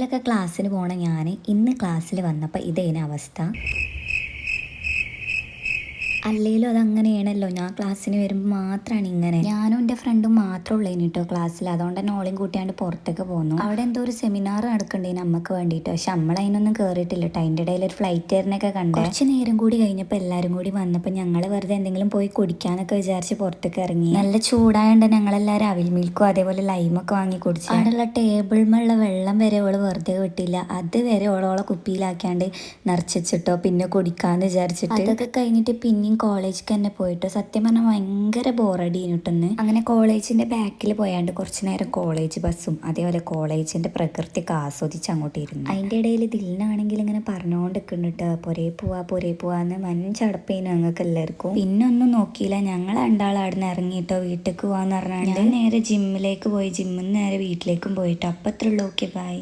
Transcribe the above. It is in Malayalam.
എപ്പോഴെങ്കിലൊക്കെ ക്ലാസ്സിന് പോണ ഞാൻ ഇന്ന് ക്ലാസ്സിൽ വന്നപ്പോൾ ഇതേന അവസ്ഥ. അല്ലെങ്കിലും അതങ്ങനെയാണല്ലോ, ഞാൻ ക്ലാസ്സിന് വരുമ്പോൾ മാത്രമാണ് ഇങ്ങനെ. ഞാനും എൻ്റെ ഫ്രണ്ടും മാത്രമേ ഉള്ളൂ കേട്ടോ ക്ലാസ്സിൽ. അതുകൊണ്ട് തന്നെ ഓളയും കൂട്ടിയാണ്ട് പുറത്തേക്ക് പോന്നു. അവിടെ എന്തോ ഒരു സെമിനാർ നടക്കണ്ടേ നമുക്ക് വേണ്ടിയിട്ട്. പക്ഷെ നമ്മളതിനൊന്നും കയറിയിട്ടില്ല കേട്ടോ. അതിൻ്റെ ഇടയിൽ ഒരു ഫ്ലൈറ്റേറിനൊക്കെ കണ്ടു. കുറച്ച് നേരം കൂടി കഴിഞ്ഞപ്പോൾ എല്ലാവരും കൂടി വന്നപ്പോൾ ഞങ്ങൾ വെറുതെ എന്തെങ്കിലും പോയി കുടിക്കാനൊക്കെ വിചാരിച്ച് പുറത്തേക്ക് ഇറങ്ങി. നല്ല ചൂടായതുകൊണ്ട് ഞങ്ങളെല്ലാവരും അവിൽ മിൽക്കും അതേപോലെ ലൈമൊക്കെ വാങ്ങി കുടിച്ചു. അവിടെയുള്ള ടേബിളിലുള്ള വെള്ളം വരെ ഓള് വെറുതെ വിട്ടില്ല. അതുവരെ ഓളോളെ കുപ്പിയിലാക്കിയാണ്ട് നിറച്ചിട്ടോ പിന്നെ കുടിക്കാന്ന് വിചാരിച്ചിട്ട്. അതൊക്കെ കഴിഞ്ഞിട്ട് പിന്നെയും കോളേജിലേക്ക് തന്നെ പോയിട്ട് സത്യം പറഞ്ഞാൽ ഭയങ്കര ബോറടി കിട്ടുന്നു. അങ്ങനെ കോളേജിന്റെ ബാക്കിൽ പോയാണ്ട് കുറച്ച് നേരം കോളേജ് ബസ്സും അതേപോലെ കോളേജിന്റെ പ്രകൃതിയൊക്കെ ആസ്വദിച്ച് അങ്ങോട്ട് ഇരുന്നു. അതിന്റെ ഇടയിൽ ദിലിനാണെങ്കിൽ ഇങ്ങനെ പറഞ്ഞുകൊണ്ടിരിക്കുന്നുണ്ട് പൊരേ പോവാന്ന് മഞ്ചടപ്പേനു ഞങ്ങൾക്ക് എല്ലാവർക്കും. പിന്നെ ഒന്നും നോക്കിയില്ല, ഞങ്ങൾ രണ്ടാളും അവിടെ നിന്ന് ഇറങ്ങിയിട്ടോ വീട്ടിലേക്ക് പോവാന്ന് പറഞ്ഞാണ്ട് നേരെ ജിമ്മിലേക്ക് പോയി. ജിമ്മിൽ നിന്ന് നേരെ വീട്ടിലേക്കും പോയിട്ടോ. അപ്പത്രയുള്ളൂ. Okay by.